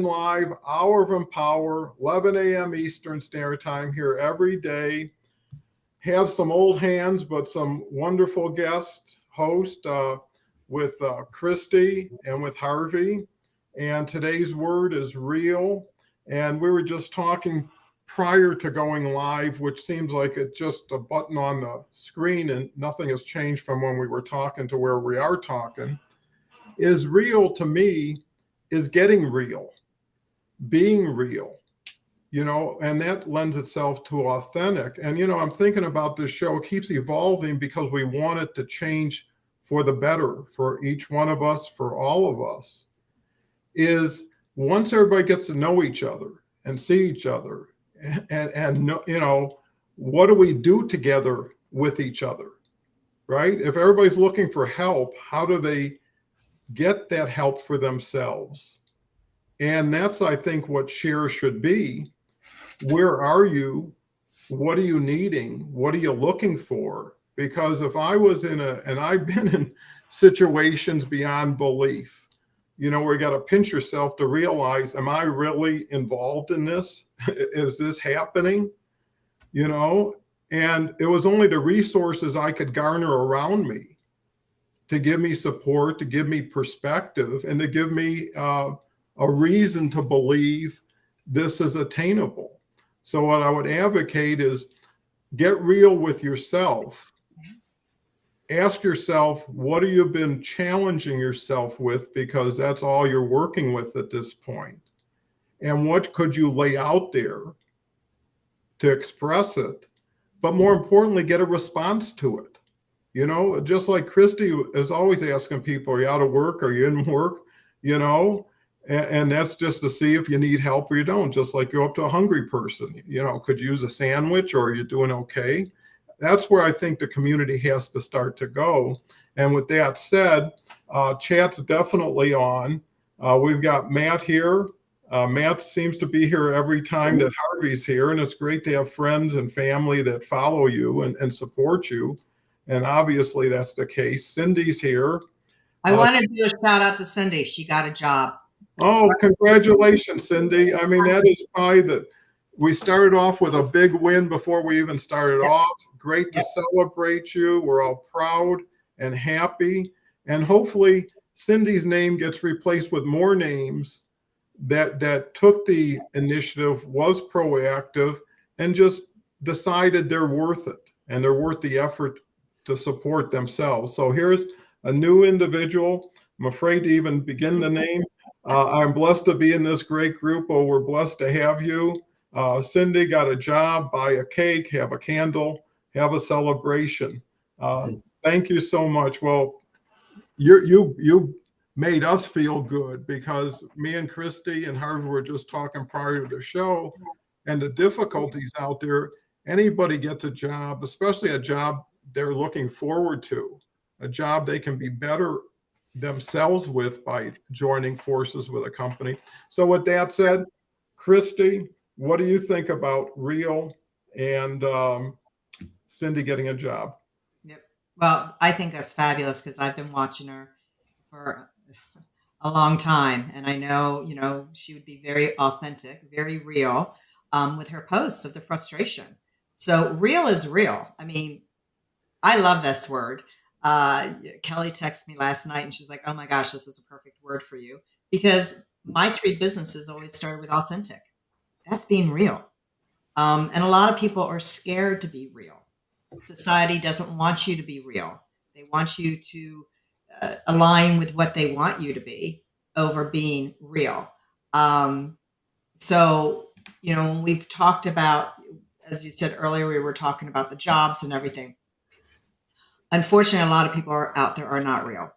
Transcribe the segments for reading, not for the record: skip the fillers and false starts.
Live, Hour of Empower, 11 a.m. Eastern Standard Time here every day. Have some old hands, but some wonderful guest host with Christy and with Harvey. And today's word is real. And we were just talking prior to going live, which seems like it's just a button on the screen and nothing has changed from when we were talking to where we are talking. Is real to me is getting real, being real, and that lends itself to authentic. And, I'm thinking about this show keeps evolving because we want it to change for the better for each one of us, for all of us. Is once everybody gets to know each other and see each other and what do we do together with each other, right? If everybody's looking for help, how do they get that help for themselves? And that's, I think, what share should be. Where are you? What are you needing? What are you looking for? Because if I was and I've been in situations beyond belief, where you got to pinch yourself to realize, am I really involved in this? Is this happening? And it was only the resources I could garner around me to give me support, to give me perspective, and to give me a reason to believe this is attainable. So what I would advocate is get real with yourself. Ask yourself, what have you been challenging yourself with? Because that's all you're working with at this point. And what could you lay out there to express it? But more importantly, get a response to it. Just like Christy is always asking people, are you out of work? Are you in work? And that's just to see if you need help or you don't. Just like go up to a hungry person, could you use a sandwich, or are you doing okay? That's where I think the community has to start to go. And with that said, chat's definitely on. We've got Matt here. Matt seems to be here every time that Harvey's here, and it's great to have friends and family that follow you and support you. And obviously that's the case. Cindy's here. I want to do a shout out to Cindy. She got a job. Oh, congratulations, Cindy. I mean, that is probably we started off with a big win before we even started Yep. off. Great to Yep. celebrate you. We're all proud and happy. And hopefully Cindy's name gets replaced with more names that took the initiative, was proactive, and just decided they're worth it and they're worth the effort to support themselves. So here's a new individual. I'm afraid to even begin the name. I'm blessed to be in this great group. Oh, we're blessed to have you. Cindy got a job, buy a cake, have a candle, have a celebration. Thank you so much. Well, you made us feel good because me and Christy and Harvey were just talking prior to the show, and the difficulties out there. Anybody gets a job, especially a job they're looking forward to, a job they can be better themselves with by joining forces with a company. So with that said, Christy, what do you think about real and Cindy getting a job? Yep. Well, I think that's fabulous because I've been watching her for a long time, and I know she would be very authentic, very real with her post of the frustration. So real is real. I mean, I love this word. Kelly texted me last night and she's like, oh my gosh, this is a perfect word for you. Because my three businesses always started with authentic. That's being real. And a lot of people are scared to be real. Society doesn't want you to be real. They want you to align with what they want you to be over being real. So, when we've talked about, as you said earlier, we were talking about the jobs and everything. Unfortunately, a lot of people are out there are not real.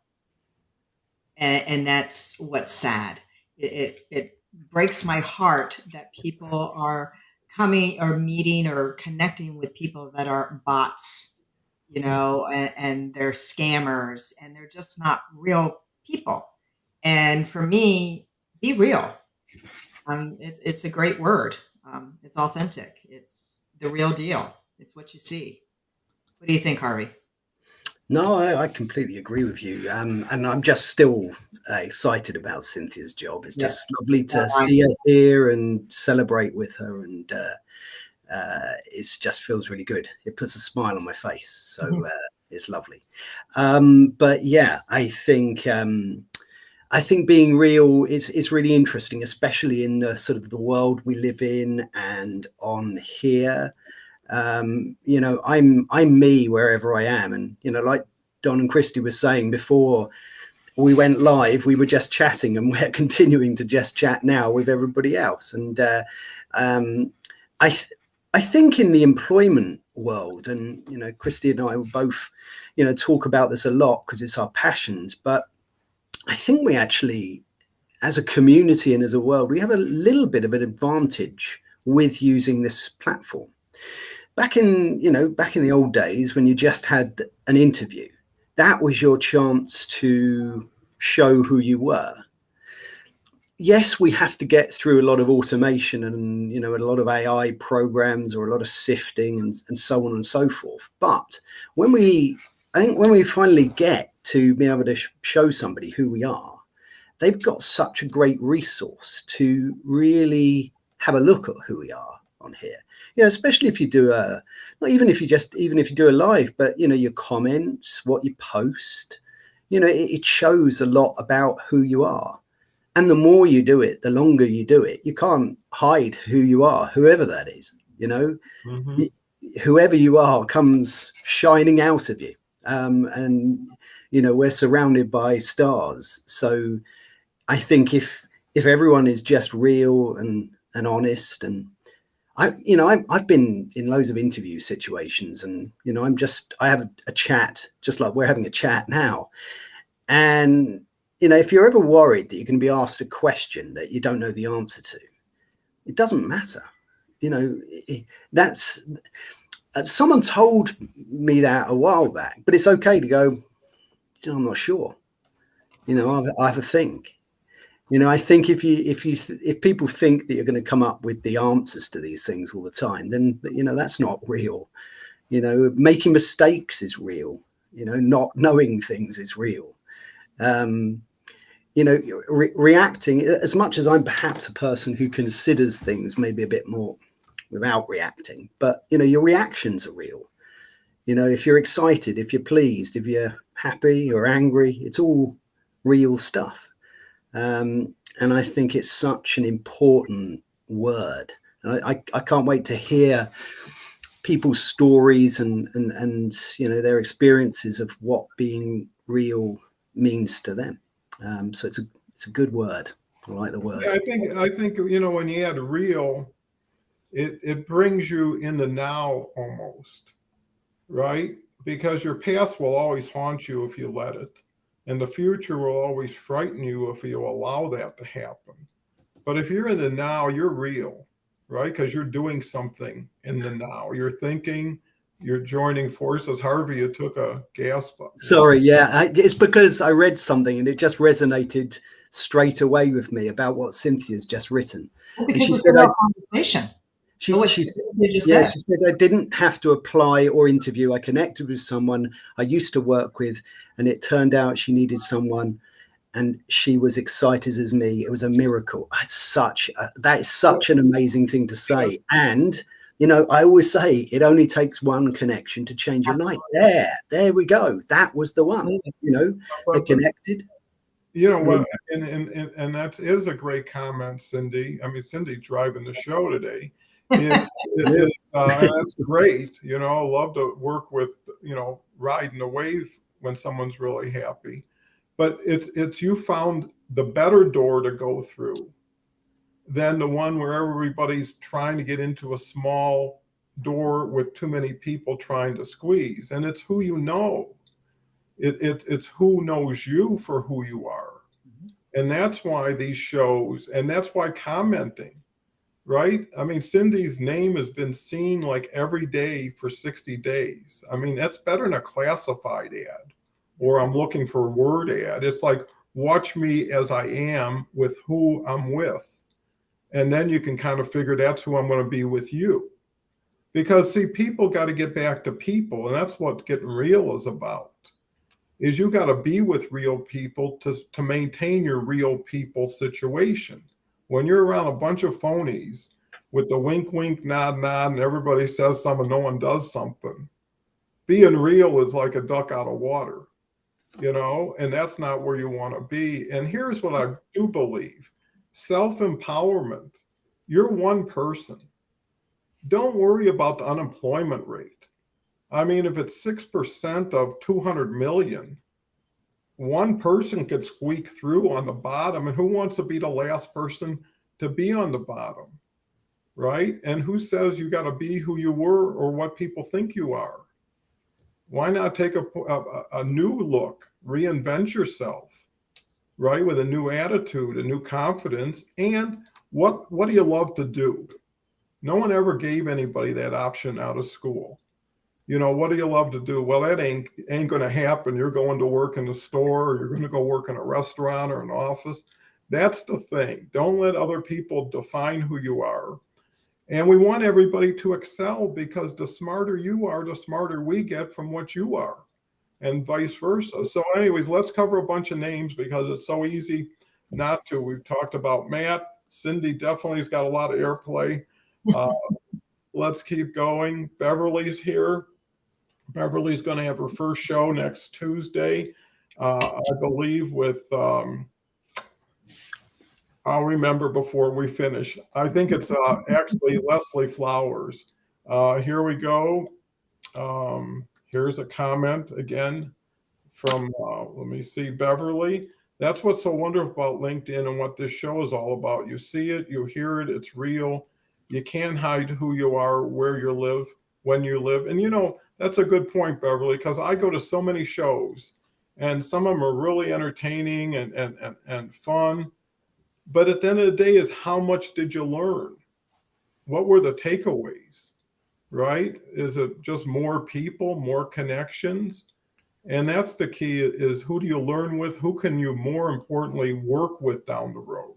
And that's what's sad. It breaks my heart that people are coming or meeting or connecting with people that are bots, and they're scammers and they're just not real people. And for me, be real. It's a great word. It's authentic. It's the real deal. It's what you see. What do you think, Harvey? No, I completely agree with you. And I'm just still excited about Cynthia's job. It's Yeah. just lovely to see her here and celebrate with her. And it just feels really good. It puts a smile on my face. So it's lovely. But yeah, I think being real is really interesting, especially in the sort of the world we live in and on here. You know, I'm me wherever I am, and you know, like Don and Christy were saying before we went live, we were just chatting, and we're continuing to just chat now with everybody else. And I I think in the employment world, and you know, Christy and I will both, you know, talk about this a lot because it's our passions, but I think we actually, as a community and as a world, we have a little bit of an advantage with using this platform. Back in, you know, back in the old days when you just had an interview, that was your chance to show who you were. Yes, we have to get through a lot of automation and, you know, a lot of AI programs or a lot of sifting and so on and so forth. But I think when we finally get to be able to show somebody who we are, they've got such a great resource to really have a look at who we are on here. You know, especially if you do not even if you do a live, but you know, your comments, what you post, you know, it shows a lot about who you are. And the more you do it, the longer you do it, you can't hide who you are, whoever that is. You know, whoever you are comes shining out of you. And you know, we're surrounded by stars, so I think if everyone is just real and honest, and I've been in loads of interview situations, and you know, I have a chat just like we're having a chat now, and you know, if you're ever worried that you're going to be asked a question that you don't know the answer to, it doesn't matter. You know, that's someone told me that a while back, but it's okay to go, you know, I'm not sure. You know, I have a think. You know, I think if people think that you're going to come up with the answers to these things all the time, then you know that's not real. You know, making mistakes is real. You know, not knowing things is real. You know, reacting, as much as I'm perhaps a person who considers things maybe a bit more without reacting, but you know, your reactions are real. You know, if you're excited, if you're pleased, if you're happy or angry, it's all real stuff. And I think it's such an important word. And I can't wait to hear people's stories and you know, their experiences of what being real means to them. So it's a good word. I like the word. Yeah, I think you know, when you add real, it brings you in the now almost, right? Because your past will always haunt you if you let it, and the future will always frighten you if you allow that to happen. But if you're in the now, you're real, right? Because you're doing something in the now. You're thinking, you're joining forces. Harvey, you took a gas button. Sorry, yeah, it's because I read something and it just resonated straight away with me about what Cynthia's just written. Because she said, conversation. She said I didn't have to apply or interview. I connected with someone I used to work with, and it turned out she needed someone, and she was excited as me. It was a miracle. That is such an amazing thing to say. And you know, I always say it only takes one connection to change your life. There we go. That was the one. You know, they connected. You know what? And that is a great comment, Cindy. I mean, Cindy driving the show today. That's great. You know, I love to work with, you know, riding the wave when someone's really happy. But it's you found the better door to go through than the one where everybody's trying to get into a small door with too many people trying to squeeze. And it's who you know. It's who knows you for who you are. And that's why these shows, and that's why commenting, right? I mean, Cindy's name has been seen like every day for 60 days. I mean, that's better than a classified ad or I'm looking for a word ad. It's like, watch me as I am with who I'm with. And then you can kind of figure that's who I'm going to be with you. Because see, people got to get back to people, and that's what getting real is about. is you got to be with real people to maintain your real people situation. When you're around a bunch of phonies with the wink, wink, nod, nod, and everybody says something, no one does something, being real is like a duck out of water, and that's not where you want to be. And here's what I do believe: self-empowerment. You're one person. Don't worry about the unemployment rate. I mean, if it's 6% of 200 million, one person could squeak through on the bottom. And who wants to be the last person to be on the bottom? Right? And who says you got to be who you were or what people think you are? Why not take a new look, reinvent yourself, right? With a new attitude, a new confidence. And what do you love to do? No one ever gave anybody that option out of school. What do you love to do? Well, that ain't going to happen. You're going to work in the store, or you're going to go work in a restaurant or an office. That's the thing. Don't let other people define who you are. And we want everybody to excel, because the smarter you are, the smarter we get from what you are, and vice versa. So anyways, let's cover a bunch of names because it's so easy not to. We've talked about Matt. Cindy definitely has got a lot of airplay. Let's keep going. Beverly's here. Beverly's going to have her first show next Tuesday, I believe, with I'll remember before we finish. I think it's actually Leslie Flowers. Here we go. Here's a comment again from, let me see, Beverly. That's what's so wonderful about LinkedIn and what this show is all about. You see it, you hear it, it's real. You can't hide who you are, where you live, when you live. And that's a good point, Beverly, because I go to so many shows and some of them are really entertaining and fun. But at the end of the day is, how much did you learn? What were the takeaways, right? Is it just more people, more connections? And that's the key, is who do you learn with? Who can you, more importantly, work with down the road?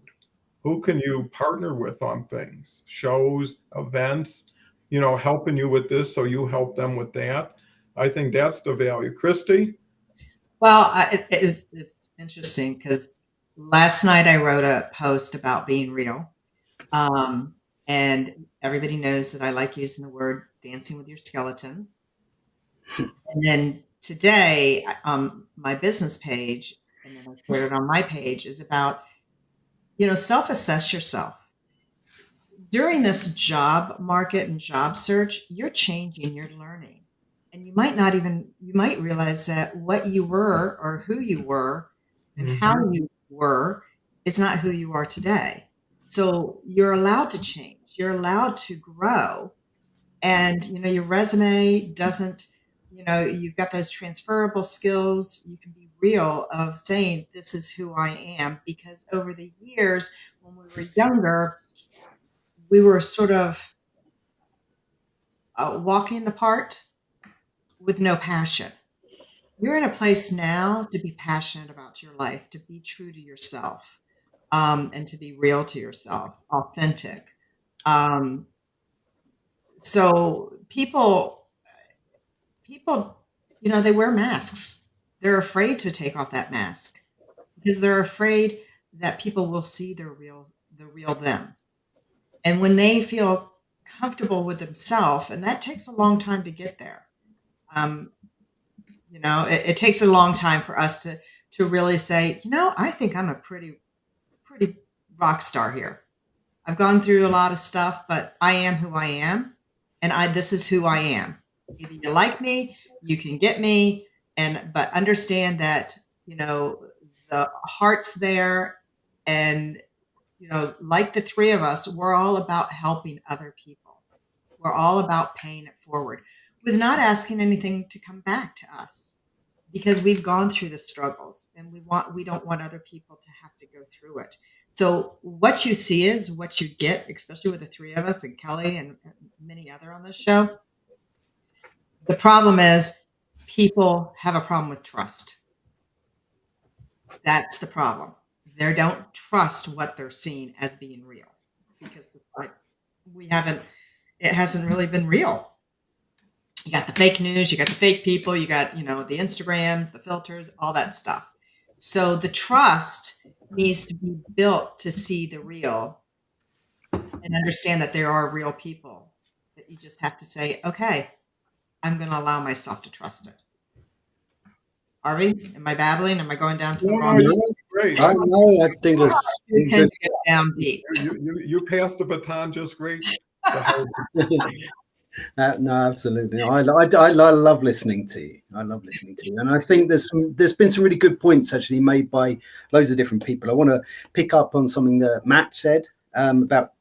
Who can you partner with on things, shows, events, helping you with this so you help them with that? I think that's the value. Christy? Well, it's interesting because last night I wrote a post about being real. Um, and everybody knows that I like using the word dancing with your skeletons. And then today, my business page, and then I shared it on my page, is about, self-assess yourself. During this job market and job search, you're changing, you're learning. And you might realize that what you were or who you were and how you were is not who you are today. So you're allowed to change, you're allowed to grow. And, your resume doesn't, you've got those transferable skills. You can be real of saying, this is who I am, because over the years, when we were younger, we were sort of walking the part with no passion. You're in a place now to be passionate about your life, to be true to yourself, and to be real to yourself, authentic. Um, so people, they wear masks. They're afraid to take off that mask because they're afraid that people will see the real them. And when they feel comfortable with themselves, and that takes a long time to get there. Um, it takes a long time for us to really say, I think I'm a pretty rock star here. I've gone through a lot of stuff, but I am who I am, and this is who I am. Either you like me, you can get me, but understand that the heart's there, and like the three of us, we're all about helping other people. We're all about paying it forward with not asking anything to come back to us, because we've gone through the struggles, and we don't want other people to have to go through it. So what you see is what you get, especially with the three of us and Kelly and many other on this show. The problem is people have a problem with trust. That's the problem. They don't trust what they're seeing as being real, because it hasn't really been real. You got the fake news, you got the fake people, you got, the Instagrams, the filters, all that stuff. So the trust needs to be built to see the real and understand that there are real people, that you just have to say, okay, I'm going to allow myself to trust it. Harvey, am I babbling? Am I going down to the No, wrong? you're great. I know. I think it's You tend to go down deep. You passed the baton just great. no, absolutely. I love listening to you. I love listening to you, and I think there's been some really good points actually made by loads of different people. I want to pick up on something that Matt said about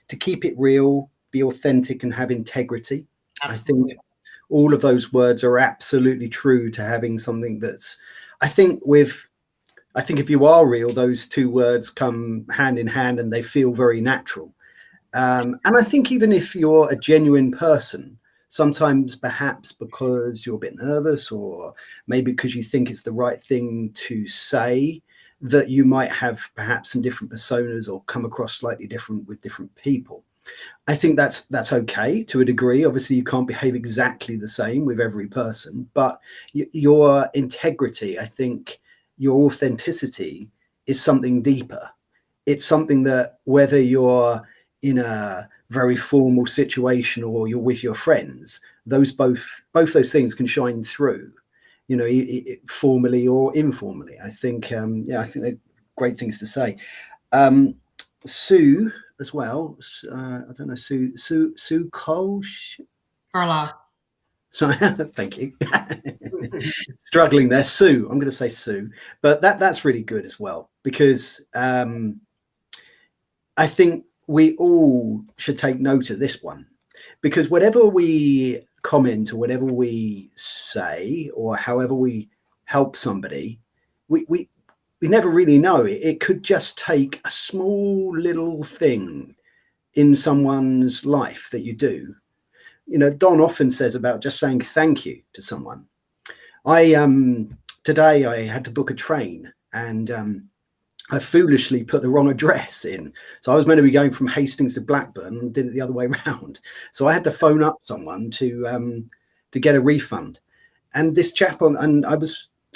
to keep it real, be authentic, and have integrity. Absolutely. I think all of those words are absolutely true to having something that's. I think if you are real, those two words come hand in hand, and they feel very natural. And I think even if you're a genuine person, sometimes perhaps because you're a bit nervous or maybe because you think it's the right thing to say, that you might have perhaps some different personas or come across slightly different with different people. I think that's okay to a degree. Obviously, you can't behave exactly the same with every person, but your integrity, I think your authenticity is something deeper. It's something that whether you're in a very formal situation or you're with your friends, both those things can shine through, formally or informally. I think I think they're great things to say. Sue as well. I don't know, Sue Cole. Carla. So thank you. Struggling there, Sue. I'm going to say Sue, but that's really good as well, because I think we all should take note of this one, because whatever we comment or whatever we say or however we help somebody, we never really know. It could just take a small little thing in someone's life that you do. Don often says about just saying thank you to someone. Today I had to book a train, and I foolishly put the wrong address in. So I was meant to be going from Hastings to Blackburn and did it the other way around. So I had to phone up someone to get a refund. And this chap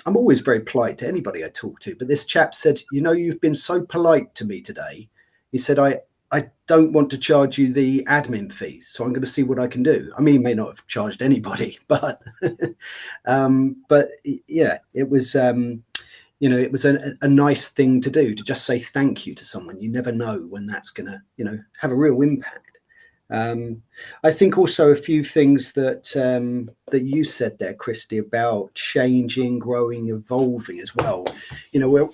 I'm always very polite to anybody I talk to, but this chap said, you've been so polite to me today. He said, I don't want to charge you the admin fees, so I'm going to see what I can do. I mean, he may not have charged anybody, but yeah, it was, it was a nice thing to do, to just say thank you to someone. You never know when that's going to, have a real impact. I think also a few things that you said there, Christy, about changing, growing, evolving as well. We're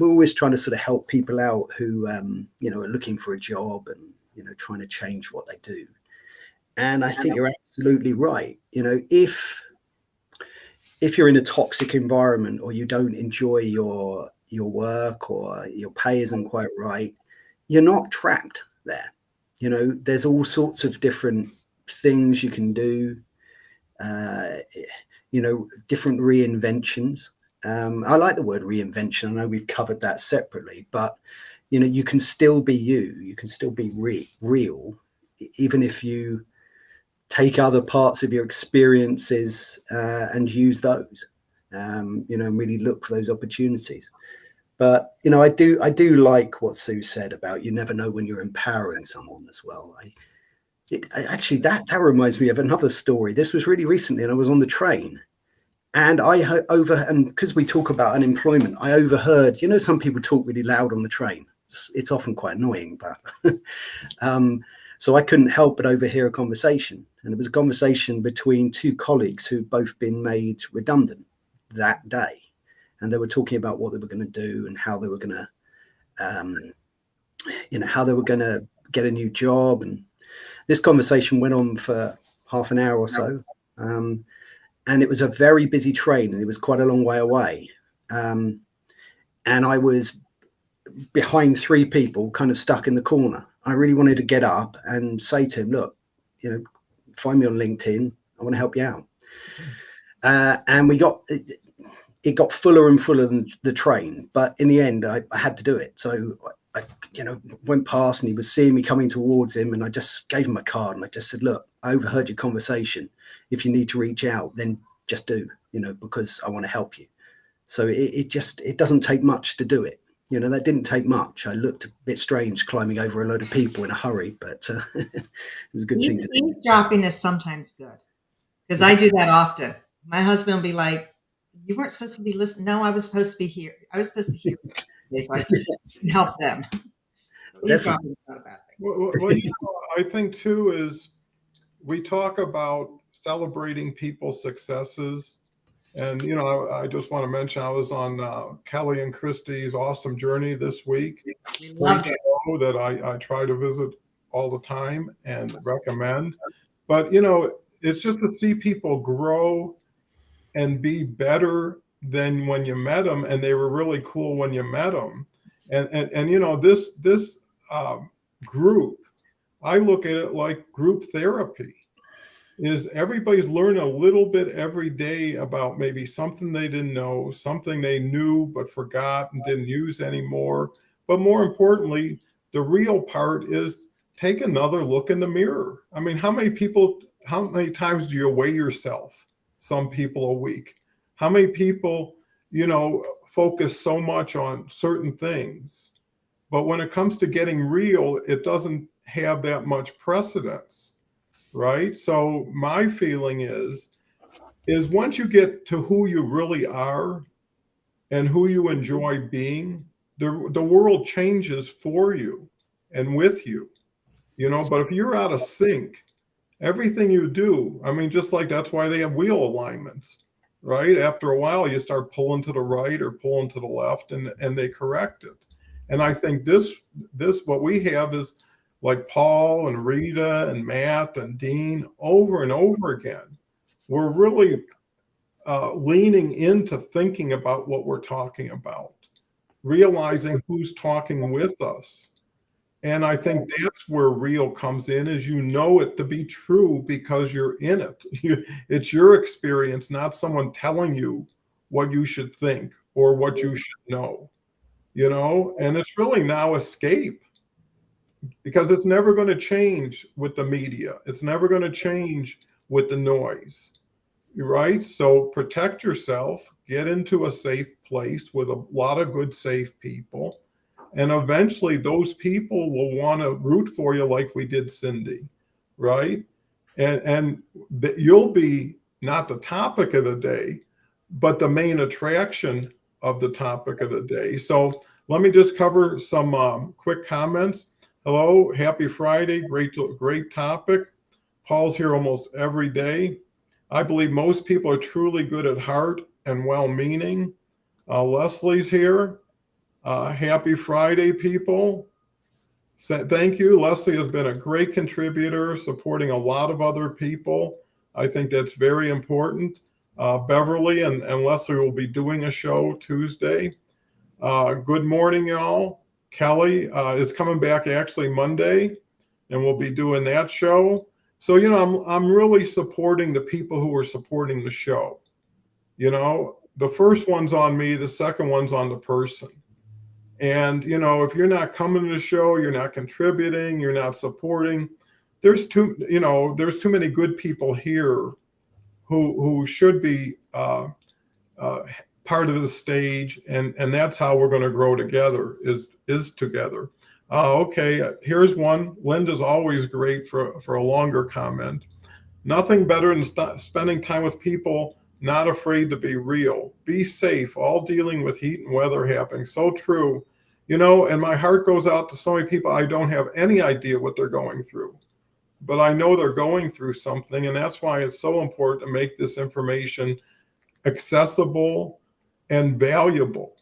always trying to sort of help people out who, are looking for a job and, trying to change what they do. And I think you're absolutely right. If you're in a toxic environment or you don't enjoy your work or your pay isn't quite right, you're not trapped there. There's all sorts of different things you can do, different reinventions. I like the word reinvention. I know we've covered that separately, but, you can still be you. You can still be real, even if you take other parts of your experiences and use those, and really look for those opportunities. But I do like what Sue said about you never know when you're empowering someone as well. Actually, that reminds me of another story. This was really recently, and I was on the train, and and because we talk about unemployment, I overheard. Some people talk really loud on the train. It's often quite annoying, but so I couldn't help but overhear a conversation, and it was a conversation between two colleagues who'd both been made redundant that day. And they were talking about what they were going to do and how they were going to, get a new job. And this conversation went on for half an hour or so. And it was a very busy train, and it was quite a long way away. And I was behind three people, kind of stuck in the corner. I really wanted to get up and say to him, look, find me on LinkedIn. I want to help you out. And it got fuller and fuller than the train, but in the end, I had to do it. So I went past, and he was seeing me coming towards him, and I just gave him a card, and I just said, look, I overheard your conversation. If you need to reach out, then just do, because I want to help you. So it doesn't take much to do it. That didn't take much. I looked a bit strange climbing over a load of people in a hurry, but it was a good thing to do. Eavesdropping is sometimes good, because I do that often. My husband will be like, "You weren't supposed to be listening." No, I was supposed to be here. I was supposed to hear. So I can help them. So eavesdropping is not a bad thing. Well, I think too is we talk about celebrating people's successes. And, I just want to mention I was on Kelly and Christie's Awesome Journey this week. We loved it. That I try to visit all the time and recommend. But, it's just to see people grow and be better than when you met them. And they were really cool when you met them. And this group, I look at it like group therapy. Is everybody's learning a little bit every day about maybe something they didn't know, something they knew but forgot and didn't use anymore. But more importantly, the real part is take another look in the mirror. I mean, how many times do you weigh yourself? Some people a week. How many people, focus so much on certain things? But when it comes to getting real, it doesn't have that much precedence. Right. So my feeling is once you get to who you really are and who you enjoy being, the world changes for you and with you, but if you're out of sync, everything you do, I mean, just like that's why they have wheel alignments, right? After a while, you start pulling to the right or pulling to the left and they correct it. And I think this what we have is like Paul and Rita and Matt and Dean over and over again. We're really leaning into thinking about what we're talking about, realizing who's talking with us. And I think that's where real comes in, is it to be true because you're in it. It's your experience, not someone telling you what you should think or what you should know, and it's really now escape. Because it's never going to change with the media. It's never going to change with the noise, right? So protect yourself, get into a safe place with a lot of good, safe people. And eventually those people will want to root for you like we did Cindy, right? And you'll be not the topic of the day, but the main attraction of the topic of the day. So let me just cover some quick comments. Hello, happy Friday, great topic. Paul's here almost every day. I believe most people are truly good at heart and well-meaning. Leslie's here. Happy Friday, people. Thank you. Leslie has been a great contributor, supporting a lot of other people. I think that's very important. Beverly and Leslie will be doing a show Tuesday. Good morning, y'all. Kelly is coming back actually Monday, and we'll be doing that show. So, I'm really supporting the people who are supporting the show. The first one's on me, the second one's on the person. And, if you're not coming to the show, you're not contributing, you're not supporting, there's too many good people here who should be part of the stage, and that's how we're going to grow together is together. Okay, here's one. Linda's always great for a longer comment. Nothing better than spending time with people not afraid to be real. Be safe, all dealing with heat and weather happening. So true. And my heart goes out to so many people. I don't have any idea what they're going through, but I know they're going through something, and that's why it's so important to make this information accessible and valuable,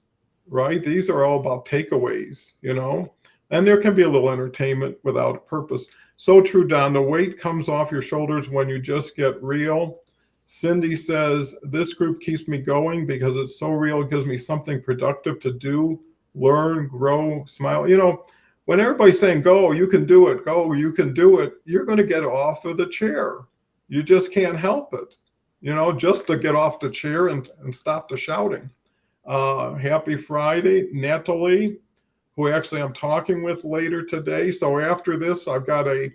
right? These are all about takeaways, and there can be a little entertainment without a purpose. So true, Don. The weight comes off your shoulders when you just get real. Cindy says, this group keeps me going because it's so real. It gives me something productive to do, learn, grow, smile. When everybody's saying, go, you can do it, go, you can do it, you're going to get off of the chair. You just can't help it, just to get off the chair and stop the shouting. Happy Friday, Natalie, who actually I'm talking with later today. So after this, I've got a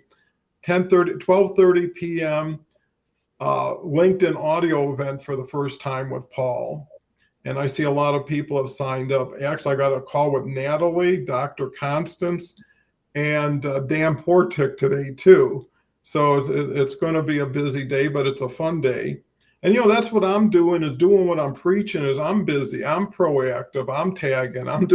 12:30 p.m. LinkedIn audio event for the first time with Paul. And I see a lot of people have signed up. Actually, I got a call with Natalie, Dr. Constance, and Dan Portick today too. So it's going to be a busy day, but it's a fun day. And that's what I'm doing, is doing what I'm preaching. Is I'm busy, I'm proactive, I'm tagging, I'm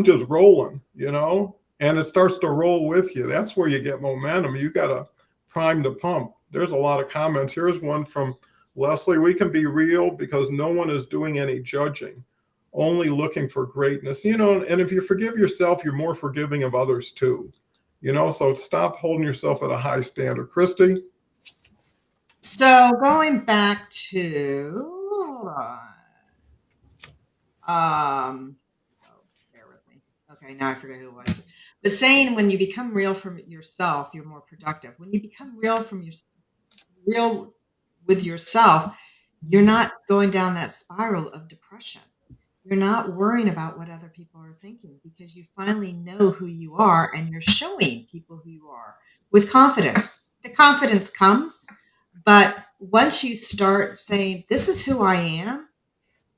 just rolling, and it starts to roll with you. That's where you get momentum. You got to prime the pump. There's a lot of comments. Here's one from Leslie. We can be real because no one is doing any judging, only looking for greatness. And if you forgive yourself, you're more forgiving of others too. So stop holding yourself at a high standard. Christy? So going back to, bear with me. Okay, now I forget who it was. But saying when you become real from yourself, you're more productive. When you become real with yourself, you're not going down that spiral of depression. You're not worrying about what other people are thinking because you finally know who you are and you're showing people who you are with confidence. The confidence comes, but once you start saying, this is who I am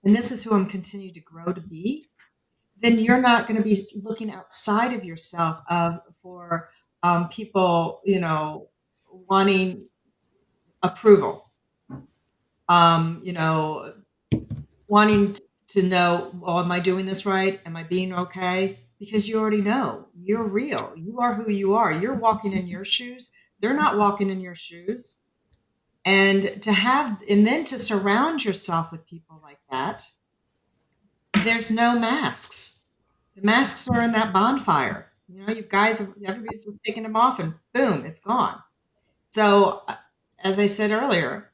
and this is who I'm continuing to grow to be, then you're not going to be looking outside of yourself for people, wanting approval, wanting to know, well, am I doing this right? Am I being okay? Because you already know you're real. You are who you are. You're walking in your shoes. They're not walking in your shoes. And then to surround yourself with people like that, there's no masks. The masks are in that bonfire. You guys, everybody's just taking them off and boom, it's gone. So, as I said earlier,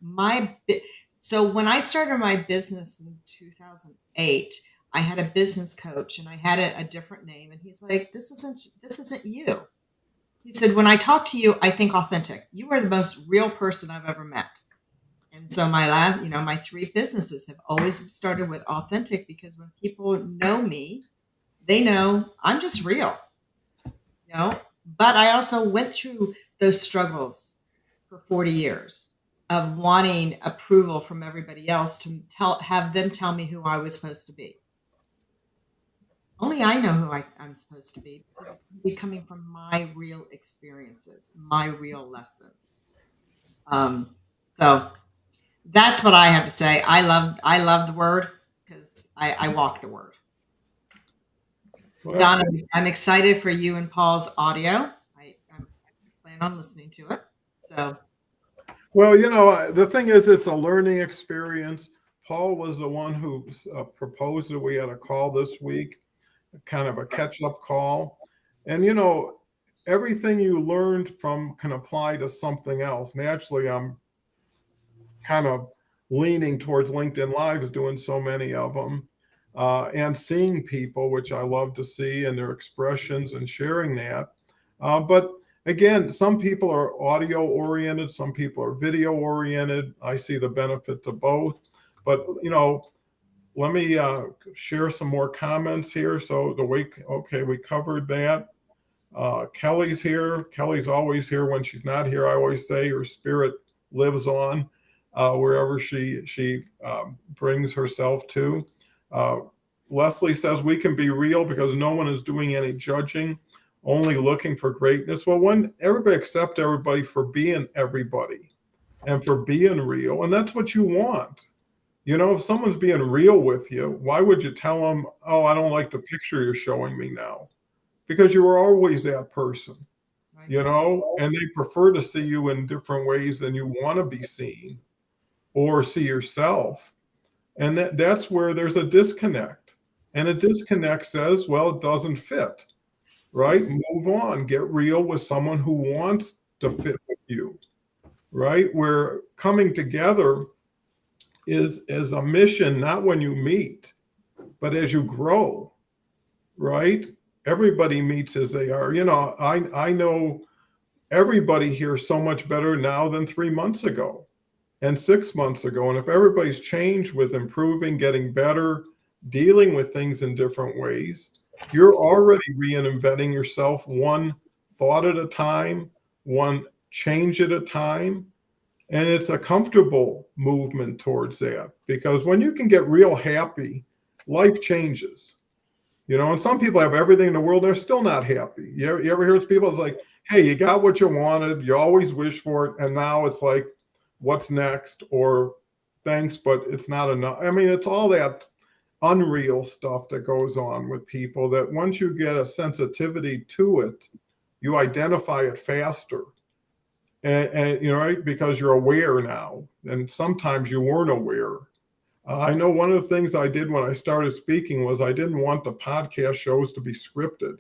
so when I started my business in 2008, I had a business coach and I had a different name. And he's like, this isn't you. He said, when I talk to you, I think authentic. You are the most real person I've ever met. And so my 3 businesses have always started with authentic because when people know me, they know I'm just real, but I also went through those struggles for 40 years of wanting approval from everybody else to have them tell me who I was supposed to be. Only I know who I'm supposed to be because it's going to be coming from my real experiences, my real lessons. So that's what I have to say. I love the word because I walk the word. Well, Donna, I'm excited for you and Paul's audio. I plan on listening to it. So, well, the thing is, it's a learning experience. Paul was the one who proposed that we had a call this week, kind of a catch-up call. And, everything you learned from can apply to something else. Naturally, I'm kind of leaning towards LinkedIn Lives, doing so many of them, and seeing people, which I love to see, and their expressions and sharing that. But again, some people are audio oriented, some people are video oriented. I see the benefit to both. But, let me share some more comments here. So we covered that. Kelly's here. Kelly's always here when she's not here. I always say her spirit lives on wherever she brings herself to. Leslie says we can be real because no one is doing any judging, only looking for greatness. Well, when everybody accept everybody for being everybody and for being real, and that's what you want. If someone's being real with you, why would you tell them, oh, I don't like the picture you're showing me now? Because you were always that person, and they prefer to see you in different ways than you want to be seen or see yourself. And that's where there's a disconnect. And a disconnect says, well, it doesn't fit, right? Move on, get real with someone who wants to fit with you, right? Where coming together is a mission, not when you meet, but as you grow, right? Everybody meets as they are. I know everybody here so much better now than 3 months ago and 6 months ago. And if everybody's changed with improving, getting better, dealing with things in different ways, you're already reinventing yourself one thought at a time, one change at a time. And it's a comfortable movement towards that, because when you can get real happy, life changes. And some people have everything in the world, they're still not happy. You ever hear people, it's like, hey, you got what you wanted, you always wish for it, and now it's like, what's next? Or thanks, but it's not enough. I mean, it's all that unreal stuff that goes on with people, that once you get a sensitivity to it, you identify it faster. And right, because you're aware now, and sometimes you weren't aware. I know one of the things I did when I started speaking was I didn't want the podcast shows to be scripted.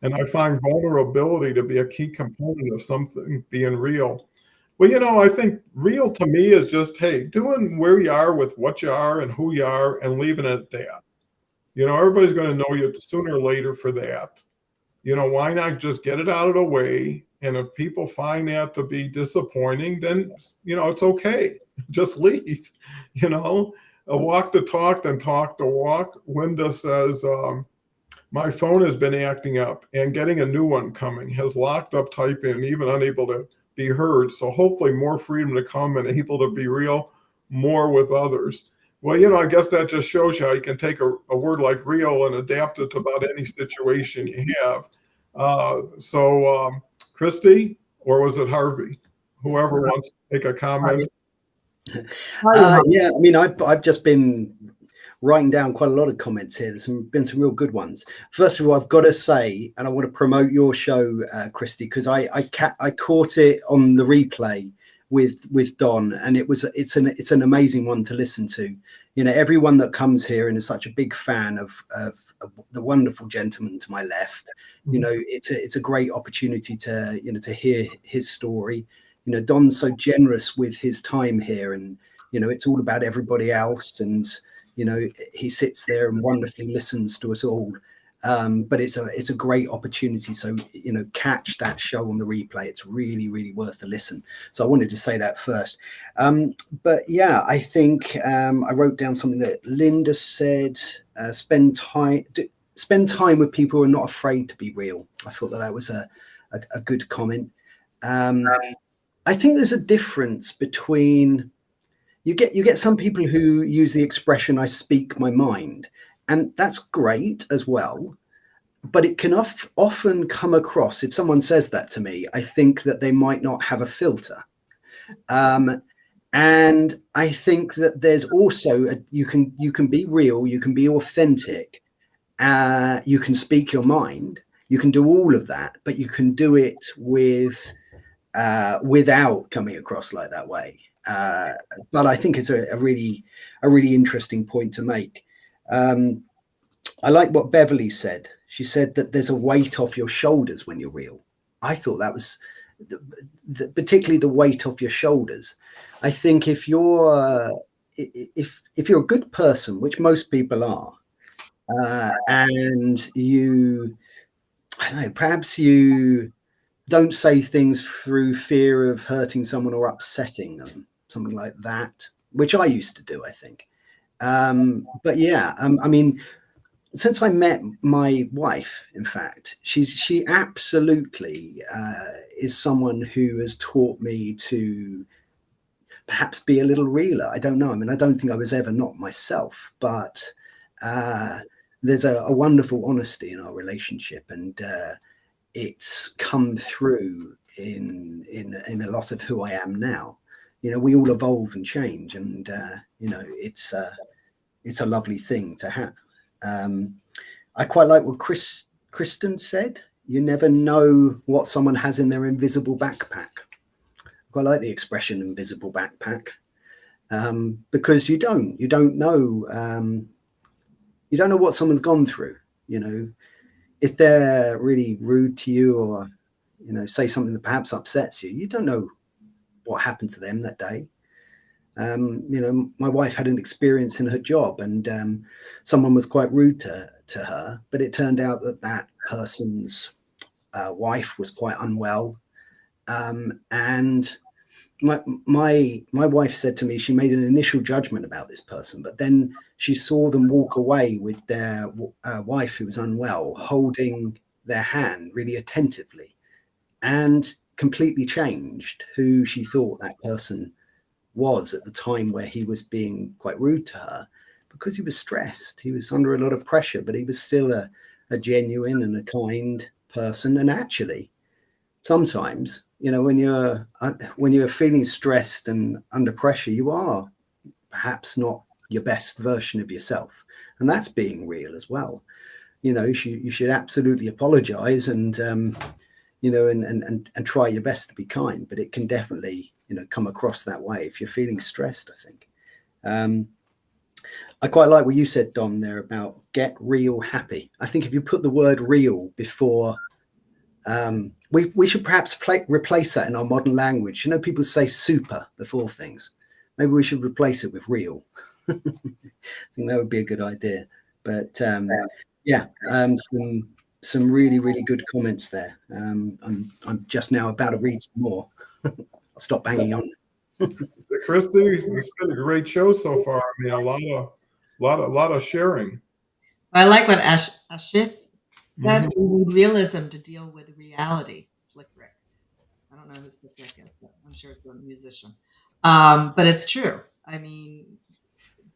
And I find vulnerability to be a key component of something being real. Well, I think real to me is just, hey, doing where you are with what you are and who you are and leaving it at that. Everybody's going to know you sooner or later for that. Why not just get it out of the way? And if people find that to be disappointing, then, it's okay. Just leave, walk the talk, then talk the walk. Linda says, my phone has been acting up and getting a new one coming, has locked up typing and even unable to be heard. So hopefully more freedom to come and able to be real more with others. Well, I guess that just shows you how you can take a word like real and adapt it to about any situation you have. So Christy, or was it Harvey? Whoever wants to make a comment. Yeah, I mean, I've just been writing down quite a lot of comments here. There's been some real good ones. First of all, I've got to say, and I want to promote your show, Christy, because I caught it on the replay with Don, and it's an amazing one to listen to. Everyone that comes here and is such a big fan of the wonderful gentleman to my left. It's a great opportunity to to hear his story. Don's so generous with his time here, and it's all about everybody else, and he sits there and wonderfully listens to us all. But it's a great opportunity. So, catch that show on the replay. It's really, really worth the listen. So I wanted to say that first. But yeah, I think I wrote down something that Linda said, spend time with people who are not afraid to be real. I thought that was a good comment. I think there's a difference between, you get some people who use the expression, I speak my mind. And that's great as well, but it can often come across, if someone says that to me, I think that they might not have a filter. And I think that there's also, you can be real, you can be authentic, you can speak your mind, you can do all of that, but you can do it without coming across like that way. But I think it's a really interesting point to make. I like what Beverly said. She said that there's a weight off your shoulders when you're real. I thought that was particularly the weight off your shoulders. I think if you're a good person, which most people are, and I don't know, perhaps you don't say things through fear of hurting someone or upsetting them, something like that, which I used to do, I think. But yeah, I mean, since I met my wife, in fact, she absolutely is someone who has taught me to perhaps be a little realer. I don't know. I mean, I don't think I was ever not myself, but there's a wonderful honesty in our relationship, and it's come through in a lot of who I am now. We all evolve and change, and it's a lovely thing to have. I quite like what Kristen said. You never know what someone has in their invisible backpack. I quite like the expression invisible backpack, because you don't know what someone's gone through. If they're really rude to you, or say something that perhaps upsets you, you don't know what happened to them that day. My wife had an experience in her job, and someone was quite rude to her, but it turned out that person's wife was quite unwell. And my wife said to me, she made an initial judgment about this person, but then she saw them walk away with their wife who was unwell, holding their hand really attentively. And completely changed who she thought that person was at the time where he was being quite rude to her, because he was stressed. He was under a lot of pressure, but he was still a genuine and a kind person. And actually, sometimes, when you're feeling stressed and under pressure, you are perhaps not your best version of yourself, and that's being real as well. You should absolutely apologize and and try your best to be kind, but it can definitely come across that way if you're feeling stressed, I think. I quite like what you said, Don, there about get real happy. I think if you put the word real before, we should perhaps replace that in our modern language. People say super before things. Maybe we should replace it with real. I think that would be a good idea. But some really, really good comments there. I'm just now about to read some more. I'll stop banging on. Christy, it's been a great show so far. I mean, a lot of sharing. I like what Ashith said. We need realism to deal with reality. Slick Rick. I don't know who Slick Rick is, but I'm sure it's a musician. But it's true. I mean,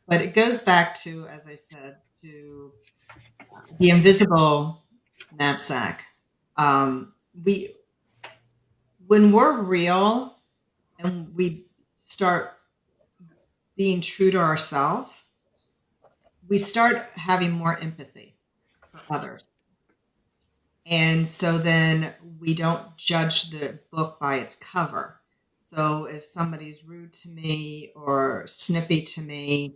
but it goes back to, as I said, to the invisible knapsack. When we're real and we start being true to ourselves, we start having more empathy for others. And so then we don't judge the book by its cover. So if somebody's rude to me or snippy to me,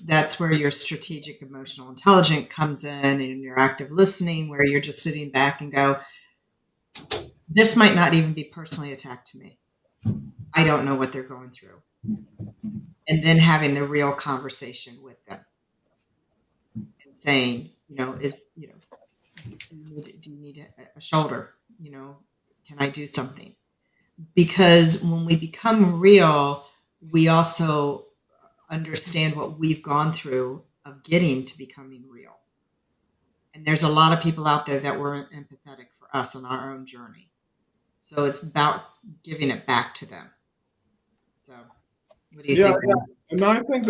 that's where your strategic emotional intelligence comes in, and your active listening, where you're just sitting back and go, this might not even be personally attacked to me. I don't know what they're going through. And then having the real conversation with them and saying, do you need a shoulder? Can I do something? Because when we become real, we also understand what we've gone through of getting to becoming real. And there's a lot of people out there that were empathetic for us on our own journey. So it's about giving it back to them. So what do you think? Yeah. And I think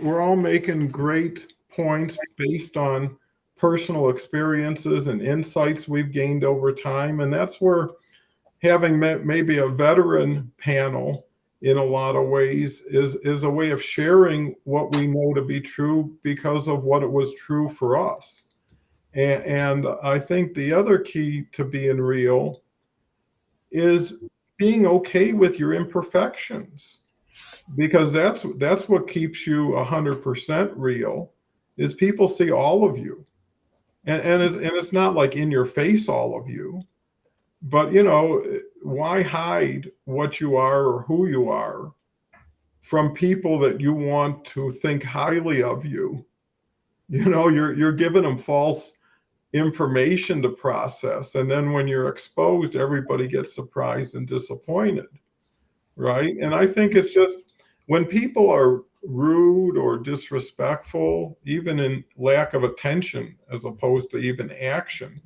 we're all making great points based on personal experiences and insights we've gained over time. And that's where having maybe a veteran panel in a lot of ways is a way of sharing what we know to be true because of what it was true for us. And I think the other key to being real is being okay with your imperfections, because that's what keeps you 100% real, is people see all of you. And it's not like in your face all of you, but why hide what you are or who you are from people that you want to think highly of you? You're giving them false information to process, and then when you're exposed, everybody gets surprised and disappointed, right? And I think it's just when people are rude or disrespectful, even in lack of attention as opposed to even action,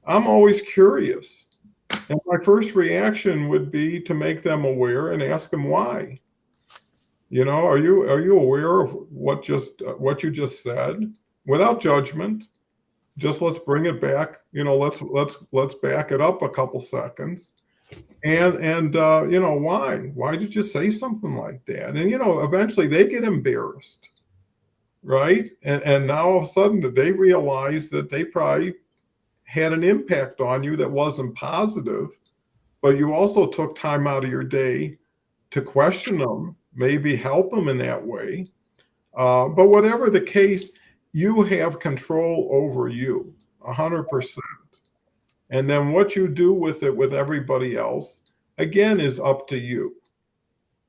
I'm always curious. And my first reaction would be to make them aware and ask them why. Are you aware of what you just said? Without judgment, just let's bring it back. Let's back it up a couple seconds. And why did you say something like that? And eventually they get embarrassed, right? And now all of a sudden they realize that they probably had an impact on you that wasn't positive, but you also took time out of your day to question them, maybe help them in that way. But whatever the case, you have control over you 100%. And then what you do with it with everybody else, again, is up to you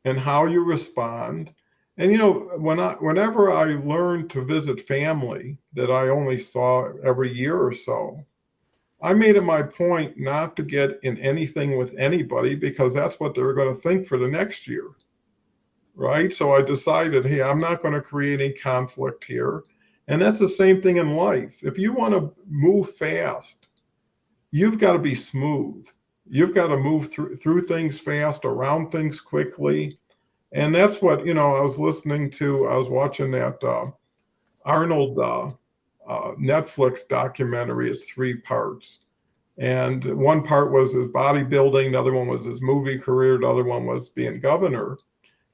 and how you respond. And whenever I learned to visit family that I only saw every year or so, I made it my point not to get in anything with anybody, because that's what they're going to think for the next year, right? So I decided, hey, I'm not going to create any conflict here. And that's the same thing in life. If you want to move fast, you've got to be smooth. You've got to move through things fast, around things quickly. And that's what, I was watching that Arnold Netflix documentary. It's 3 parts. And one part was his bodybuilding, the other one was his movie career, the other one was being governor.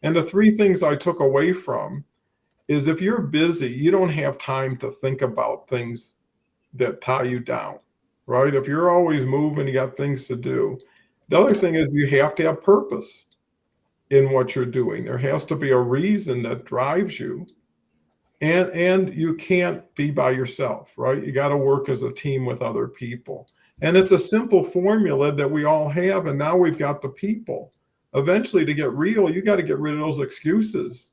And the 3 things I took away from is if you're busy, you don't have time to think about things that tie you down, right? If you're always moving, you got things to do. The other thing is you have to have purpose in what you're doing. There has to be a reason that drives you. And you can't be by yourself, right? You got to work as a team with other people. And it's a simple formula that we all have. And now we've got the people. Eventually, to get real, you got to get rid of those excuses,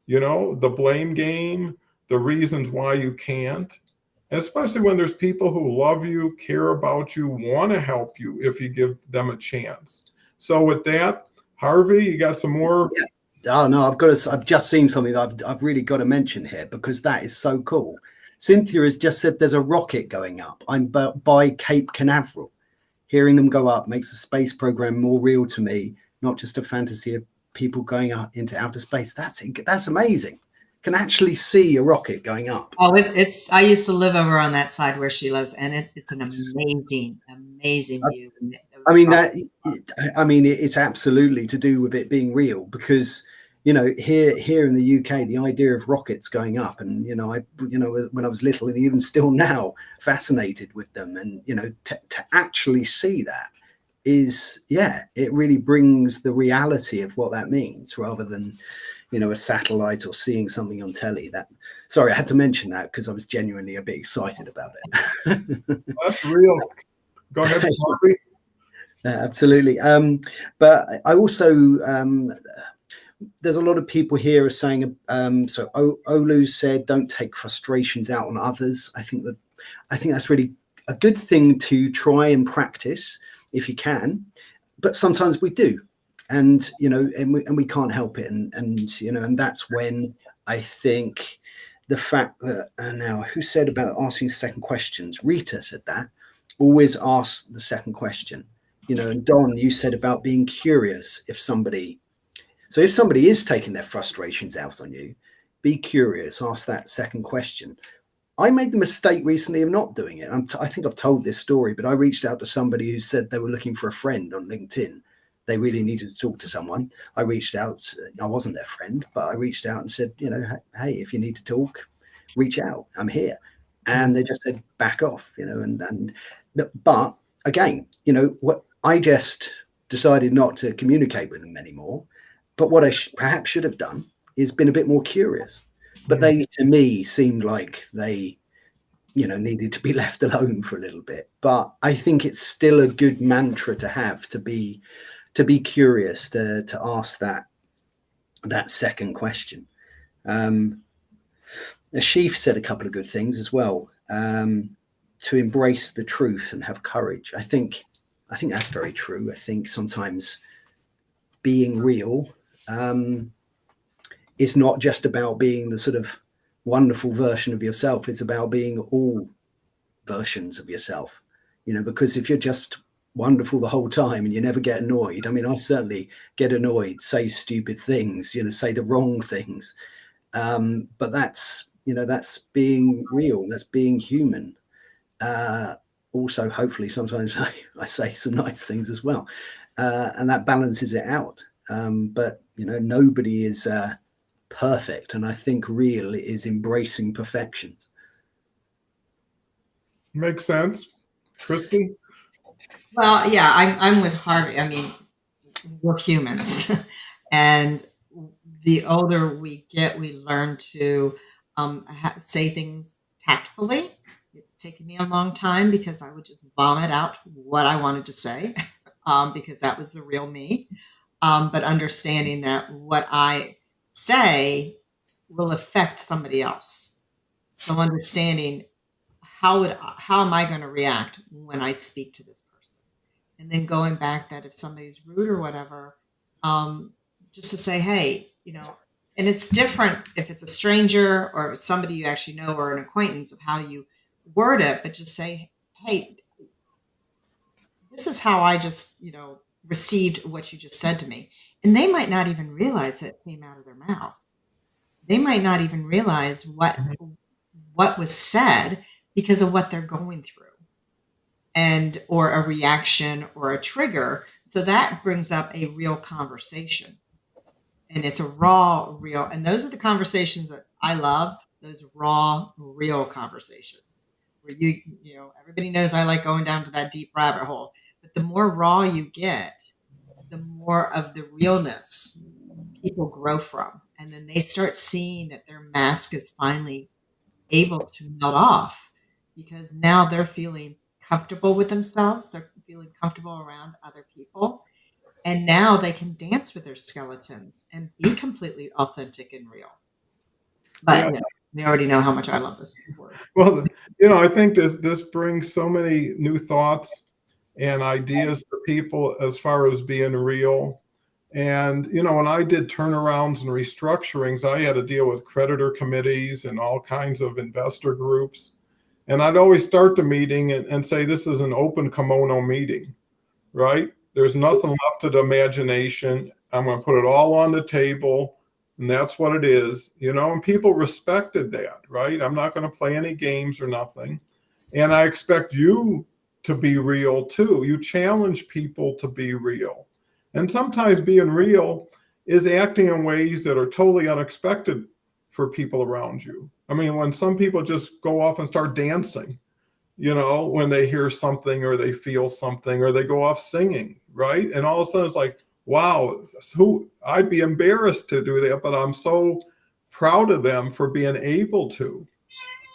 the blame game, the reasons why you can't, especially when there's people who love you, care about you, want to help you if you give them a chance. So with that, Harvey, you got some more? Yeah. Oh no, I've just seen something that I've really got to mention here because that is so cool. Cynthia has just said there's a rocket going up. I'm by Cape Canaveral. Hearing them go up makes the space program more real to me, not just a fantasy of people going up into outer space. That's amazing. Can actually see a rocket going up. Oh, it's. I used to live over on that side where she lives, and it's an amazing view. It's absolutely to do with it being real because here in the UK, the idea of rockets going up, and when I was little, and even still now, fascinated with them, and to actually see that is, it really brings the reality of what that means rather than a satellite or seeing something on telly. Sorry, I had to mention that because I was genuinely a bit excited about it. That's real. Go ahead, Harvey. Absolutely. But I also there's a lot of people here are saying so Olu said don't take frustrations out on others. I think that's really a good thing to try and practice if you can, but sometimes we do, and we can't help it, and that's when I think the fact that now who said about asking second questions? Rita said that always ask the second question. And Don, you said about being curious. If somebody is taking their frustrations out on you, be curious, ask that second question. I made the mistake recently of not doing it. I think I've told this story, but I reached out to somebody who said they were looking for a friend on LinkedIn. They really needed to talk to someone. I reached out. I wasn't their friend, but I reached out and said, hey, if you need to talk, reach out. I'm here. And they just said, back off, but again, what I just decided not to communicate with them anymore. But what I perhaps should have done is been a bit more curious. But they, to me, seemed like they, needed to be left alone for a little bit. But I think it's still a good mantra to have, to be curious, to ask that second question. Ashif said a couple of good things as well. To embrace the truth and have courage. I think that's very true. I think sometimes being real is not just about being the sort of wonderful version of yourself. It's about being all versions of yourself, because if you're just wonderful the whole time and you never get annoyed. I mean, I certainly get annoyed, say stupid things, say the wrong things. But that's being real. That's being human. Also, hopefully, sometimes I say some nice things as well, and that balances it out. But nobody is perfect, and I think real is embracing perfection. Makes sense, Kristen. Well, yeah, I'm with Harvey. I mean, we're humans, and the older we get, we learn to say things tactfully. It's taken me a long time because I would just vomit out what I wanted to say because that was the real me. But understanding that what I say will affect somebody else. So understanding how am I going to react when I speak to this person, and then going back that if somebody's rude or whatever, just to say, hey, and it's different if it's a stranger or somebody you actually know or an acquaintance of how you word it, but just say, hey, this is how I just, received what you just said to me. And they might not even realize it came out of their mouth. They might not even realize Mhm. what was said because of what they're going through and or a reaction or a trigger. So that brings up a real conversation. And it's a raw, real, and those are the conversations that I love, those raw, real conversations where everybody knows I like going down to that deep rabbit hole. But the more raw you get, the more of the realness people grow from. And then they start seeing that their mask is finally able to melt off because now they're feeling comfortable with themselves. They're feeling comfortable around other people. And now they can dance with their skeletons and be completely authentic and real. Yeah. But we already know how much I love this word. Well, I think this brings so many new thoughts and ideas to people as far as being real. And, when I did turnarounds and restructurings, I had to deal with creditor committees and all kinds of investor groups. And I'd always start the meeting and say, this is an open kimono meeting, right? There's nothing left to the imagination. I'm going to put it all on the table. And that's what it is, and people respected that, right? I'm not going to play any games or nothing. And I expect you to be real too. You challenge people to be real. And sometimes being real is acting in ways that are totally unexpected for people around you. I mean, when some people just go off and start dancing, when they hear something or they feel something or they go off singing, right? And all of a sudden it's like, wow, I'd be embarrassed to do that, but I'm so proud of them for being able to,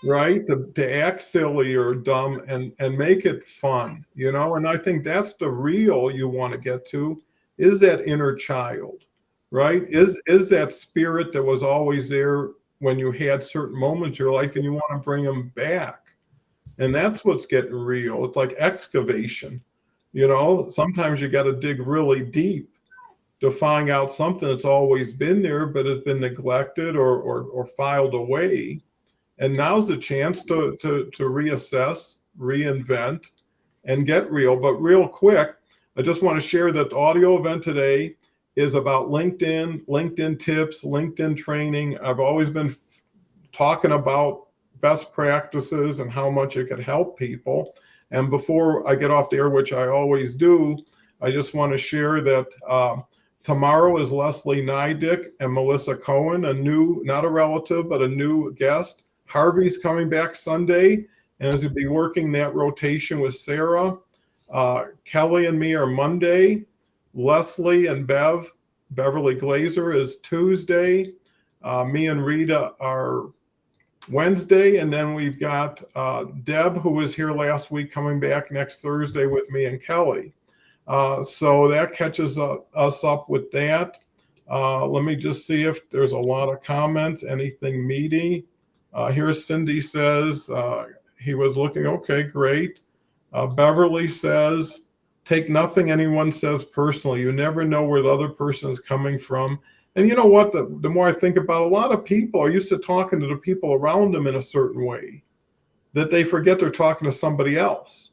right? To act silly or dumb and make it fun, and I think that's the real you want to get to is that inner child, right? Is that spirit that was always there when you had certain moments in your life and you want to bring them back. And that's what's getting real. It's like excavation. Sometimes you got to dig really deep to find out something that's always been there, but has been neglected or filed away. And now's the chance to reassess, reinvent, and get real. But real quick, I just want to share that the audio event today is about LinkedIn tips, LinkedIn training. I've always been talking about best practices and how much it could help people. And before I get off the air, which I always do, I just want to share that tomorrow is Leslie Nydick and Melissa Cohen, not a relative, but a new guest. Harvey's coming back Sunday, and as we'll be working that rotation with Sarah. Kelly and me are Monday. Leslie and Beverly Glazer is Tuesday. Me and Rita are Wednesday, and then we've got Deb, who was here last week, coming back next Thursday with me and Kelly. So that catches us up with that. Let me just see if there's a lot of comments, anything meaty. Here's Cindy says he was looking okay, great. Beverly says, take nothing anyone says personally. You never know where the other person is coming from. And you know what? The more I think about it, a lot of people are used to talking to the people around them in a certain way that they forget they're talking to somebody else,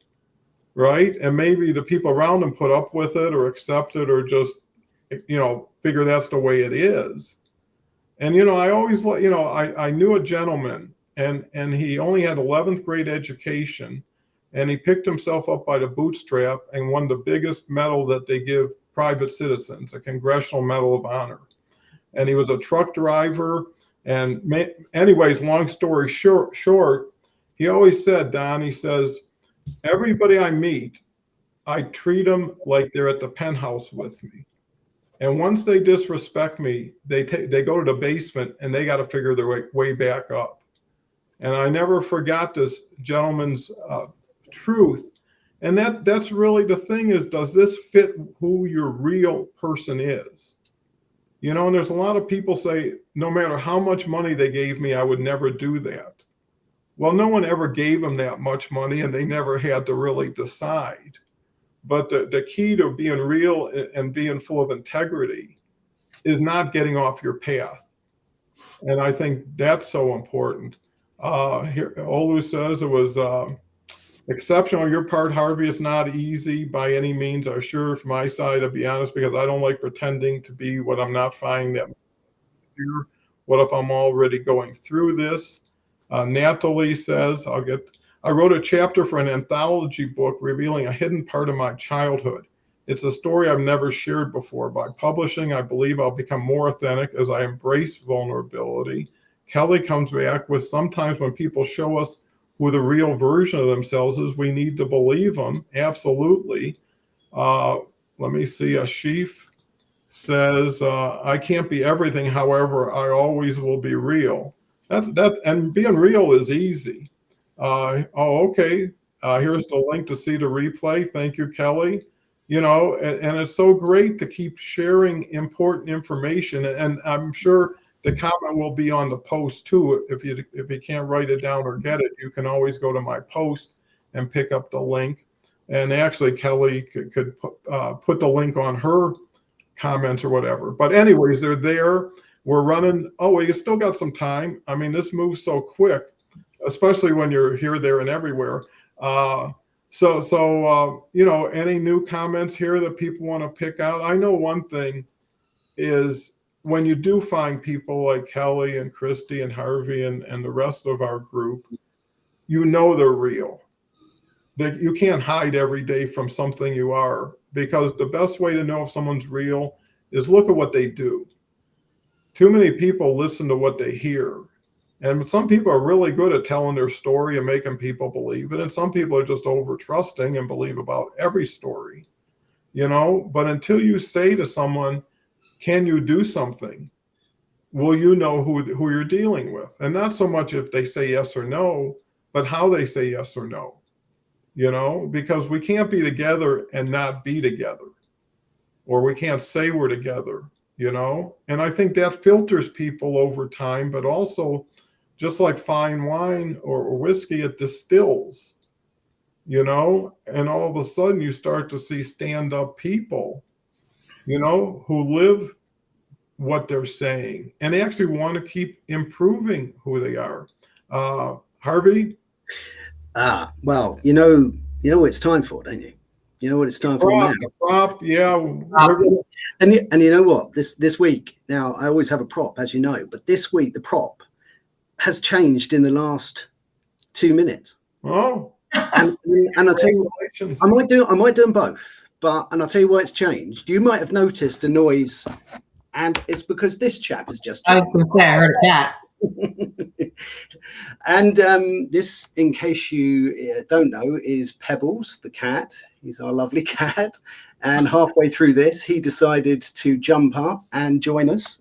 right? And maybe the people around them put up with it or accept it or just, figure that's the way it is. And, I always, I knew a gentleman and he only had 11th grade education and he picked himself up by the bootstrap and won the biggest medal that they give private citizens, a Congressional Medal of Honor. And he was a truck driver. And anyways, long story short, he always said, Don, he says, everybody I meet, I treat them like they're at the penthouse with me. And once they disrespect me, they go to the basement and they got to figure their way back up. And I never forgot this gentleman's truth. And that's really the thing is, does this fit who your real person is? And there's a lot of people say, no matter how much money they gave me, I would never do that. Well, no one ever gave them that much money and they never had to really decide. But the key to being real and being full of integrity is not getting off your path. And I think that's so important. Here, Olu says it was Exceptional on your part, Harvey. It's not easy by any means. I'm sure from my side, to be honest, because I don't like pretending to be what I'm not finding that easier. What if I'm already going through this? Natalie says, I wrote a chapter for an anthology book revealing a hidden part of my childhood. It's a story I've never shared before. By publishing, I believe I'll become more authentic as I embrace vulnerability. Kelly comes back with sometimes when people show us who the real version of themselves is, we need to believe them. Absolutely. Let me see. Ashif says, I can't be everything. However, I always will be real. And being real is easy. Okay. Here's the link to see the replay. Thank you, Kelly. And it's so great to keep sharing important information. And I'm sure the comment will be on the post too. If you can't write it down or get it, you can always go to my post and pick up the link. And actually, Kelly could put the link on her comments or whatever. But anyways, they're there. We're running. Oh, we still got some time. I mean, this moves so quick, especially when you're here, there, and everywhere. Any new comments here that people want to pick out? I know one thing is when you do find people like Kelly and Christy and Harvey and the rest of our group, they're real. You can't hide every day from something you are, because the best way to know if someone's real is look at what they do. Too many people listen to what they hear. And some people are really good at telling their story and making people believe it. And some people are just over trusting and believe about every story, But until you say to someone, can you do something? Will you know who you're dealing with? And not so much if they say yes or no, but how they say yes or no, because we can't be together and not be together, or we can't say we're together, And I think that filters people over time, but also just like fine wine or whiskey, it distills, and all of a sudden you start to see stand-up people, who live what they're saying and they actually want to keep improving who they are. Harvey? Well, you know what it's time for, don't you? You know what it's time for now. Prop, yeah. And you know what? This week, now I always have a prop, as you know, but this week the prop has changed in the last 2 minutes. Oh. And I'll tell you what, I might do them both, and I'll tell you why it's changed. You might have noticed a noise, and it's because this chap has just I was going to say, I heard that. And this, in case you don't know, is Pebbles, the cat. He's our lovely cat. And halfway through this, he decided to jump up and join us.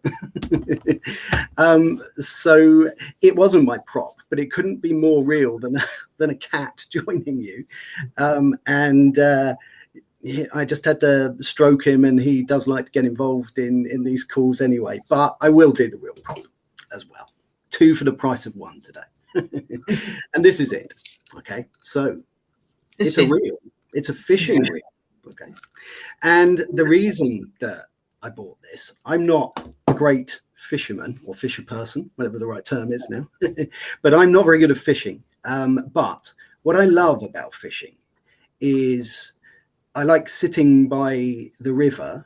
So it wasn't my prop, but it couldn't be more real than a cat joining you. I just had to stroke him, and he does like to get involved in these calls anyway. But I will do the real prop as well. 2 for the price of 1 today. And this is it. Okay, so it's a reel. It's a fishing reel. Okay, and the reason that I bought this, I'm not a great fisherman or fisher person, whatever the right term is now, but I'm not very good at fishing. But what I love about fishing is I like sitting by the river,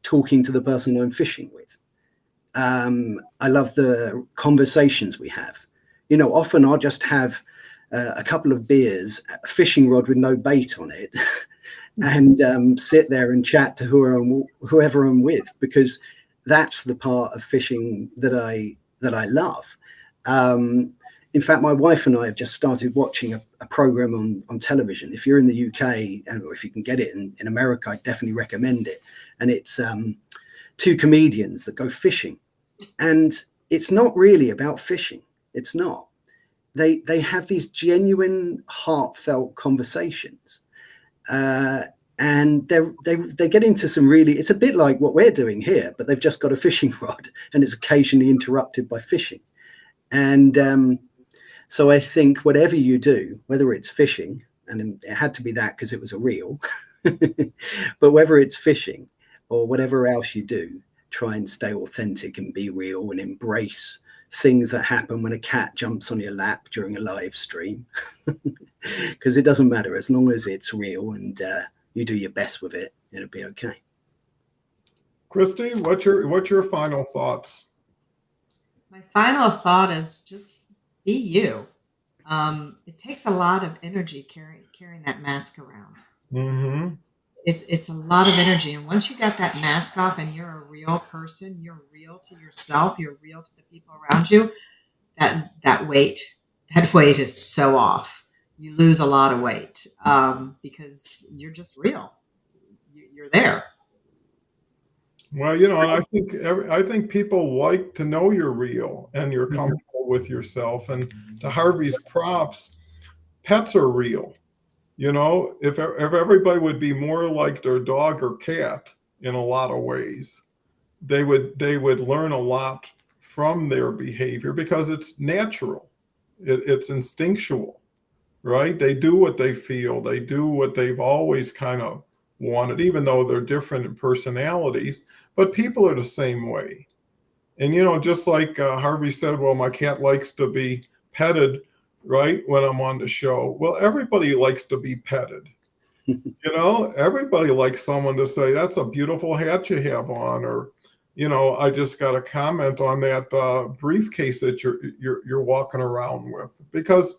talking to the person I'm fishing with. I love the conversations we have. Often I'll just have a couple of beers, a fishing rod with no bait on it, and sit there and chat to whoever I'm with, because that's the part of fishing that I love. In fact, my wife and I have just started watching a program on television. If you're in the UK, or if you can get it in America, I definitely recommend it. And it's 2 comedians that go fishing. And it's not really about fishing. It's not. They have these genuine, heartfelt conversations. And they get into some really, it's a bit like what we're doing here, but they've just got a fishing rod and it's occasionally interrupted by fishing. And so I think whatever you do, whether it's fishing, and it had to be that because it was a reel, but whether it's fishing or whatever else you do, try and stay authentic and be real and embrace things that happen when a cat jumps on your lap during a live stream, because it doesn't matter as long as it's real and you do your best with it, it'll be okay. Christy, what's your final thoughts? My final thought is just be you. It takes a lot of energy carrying that mask around. Mm-hmm. It's a lot of energy, and once you got that mask off and you're a real person, you're real to yourself, you're real to the people around you. That weight is so off. You lose a lot of weight because you're just real. You're there. Well, and I think people like to know you're real and you're comfortable with yourself. And to Harvey's props, pets are real. If everybody would be more like their dog or cat in a lot of ways, they would learn a lot from their behavior because it's natural. It's instinctual, right? They do what they feel. They do what they've always kind of wanted, even though they're different in personalities. But people are the same way. And, just like Harvey said, well, my cat likes to be petted, right, when I'm on the show. Well, everybody likes to be petted. Everybody likes someone to say, that's a beautiful hat you have on, or, I just got a comment on that briefcase that you're walking around with, because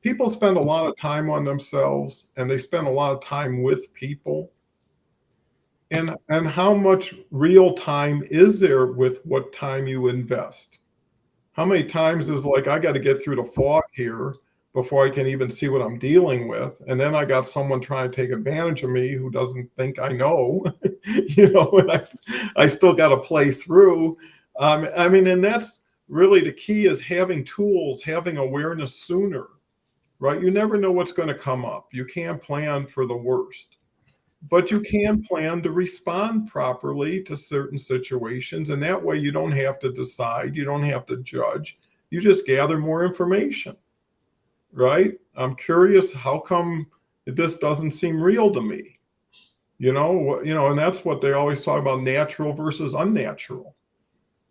people spend a lot of time on themselves and they spend a lot of time with people. And how much real time is there with what time you invest? How many times is like, I got to get through the fog here before I can even see what I'm dealing with. And then I got someone trying to take advantage of me who doesn't think I know, and I still got to play through. And that's really the key, is having tools, having awareness sooner, right? You never know what's going to come up. You can't plan for the worst, but you can plan to respond properly to certain situations. And that way you don't have to decide, you don't have to judge, you just gather more information, right? I'm curious, how come this doesn't seem real to me? And that's what they always talk about, natural versus unnatural,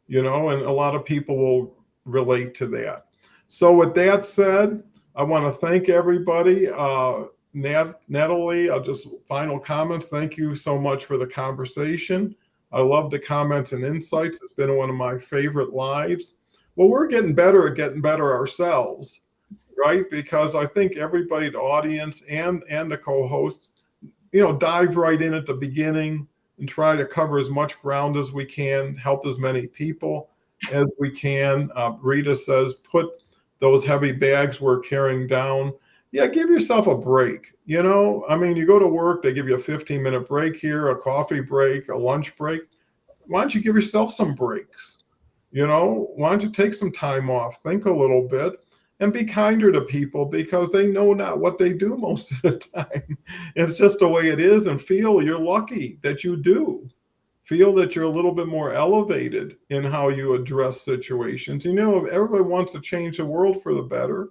and a lot of people will relate to that. So with that said, I want to thank everybody. Natalie, just final comments. Thank you so much for the conversation. I love the comments and insights. It's been one of my favorite lives. Well, we're getting better at getting better ourselves, right? Because I think everybody, the audience and the co-host, dive right in at the beginning and try to cover as much ground as we can, help as many people as we can. Rita says, put those heavy bags we're carrying down. Yeah, give yourself a break. You go to work, they give you a 15-minute break here, a coffee break, a lunch break. Why don't you give yourself some breaks? Why don't you take some time off, think a little bit, and be kinder to people, because they know not what they do most of the time. It's just the way it is, and feel you're lucky that you do. Feel that you're a little bit more elevated in how you address situations. If everybody wants to change the world for the better,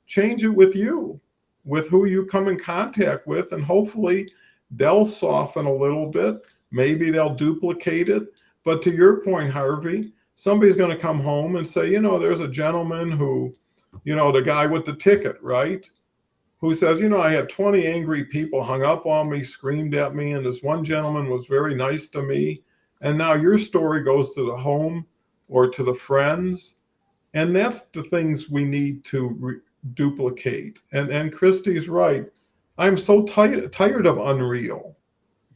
change it with you, with who you come in contact with, and hopefully they'll soften a little bit. Maybe they'll duplicate it. But to your point, Harvey, somebody's going to come home and say, there's a gentleman who, the guy with the ticket, right? Who says, I had 20 angry people hung up on me, screamed at me, and this one gentleman was very nice to me. And now your story goes to the home or to the friends. And that's the things we need to duplicate. And Christy's right. I'm so tired of unreal.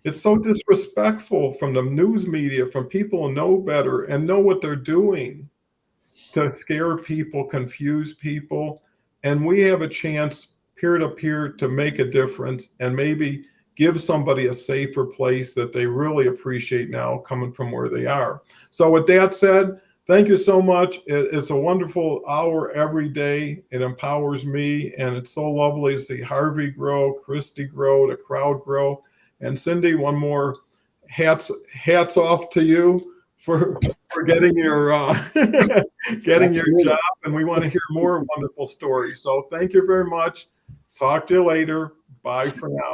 It's so disrespectful from the news media, from people who know better and know what they're doing to scare people, confuse people. And we have a chance peer-to-peer to make a difference and maybe give somebody a safer place that they really appreciate now, coming from where they are. So with that said, thank you so much. It's a wonderful hour every day. It empowers me, and it's so lovely to see Harvey grow, Christy grow, the crowd grow. And Cindy, one more hats off to you for getting your getting your job, and we want to hear more wonderful stories. So thank you very much. Talk to you later. Bye for now.